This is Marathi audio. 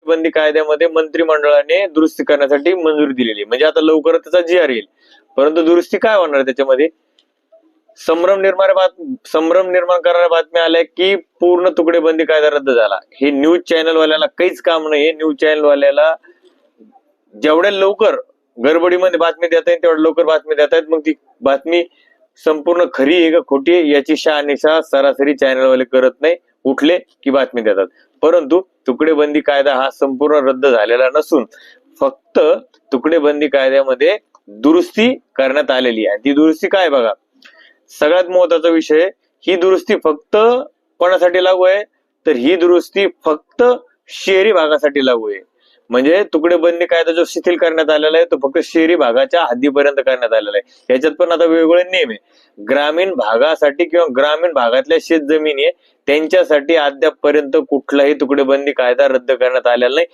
बंदी कायद्यामध्ये मंत्रिमंडळाने दुरुस्ती करण्यासाठी मंजुरी दिलेली, म्हणजे आता लवकरच त्याचा GR येईल. परंतु दुरुस्ती काय होणार आहे त्याच्यामध्ये? संभ्रम निर्माण करणाऱ्या बातम्या आल्या की पूर्ण तुकडेबंदी कायदा रद्द झाला. हे न्यूज चॅनल वाल्याला काहीच काम नाही. न्यूज चॅनल वाल्याला जेवढ्या लवकर गडबडीमध्ये बातमी देता येईल तेवढ्या लवकर बातमी देता येत. मग ती बातमी संपूर्ण खरी आहे का खोटी आहे याची शहानिशा सरासरी चॅनलवाले करत नाही. उठले की बातमी देतात. परंतु तुकडेबंदी कायदा हा संपूर्ण रद्द झालेला नसून फक्त तुकडेबंदी कायद्यामध्ये दुरुस्ती करण्यात आलेली आहे. ती दुरुस्ती काय बघा, सगळ्यात महत्वाचा विषय, ही दुरुस्ती फक्त कोणासाठी लागू आहे? तर ही दुरुस्ती फक्त शहरी भागासाठी लागू आहे. म्हणजे तुकडेबंदी कायदा जो शिथिल करण्यात आलेला आहे तो फक्त शहरी भागाच्या हद्दीपर्यंत करण्यात आलेला आहे. याच्यात पण आता वेगवेगळे नियम आहे. ग्रामीण भागासाठी किंवा ग्रामीण भागातल्या शेत जमिनी आहे त्यांच्यासाठी अद्यापपर्यंत कुठलाही तुकडेबंदी कायदा रद्द करण्यात आलेला नाही.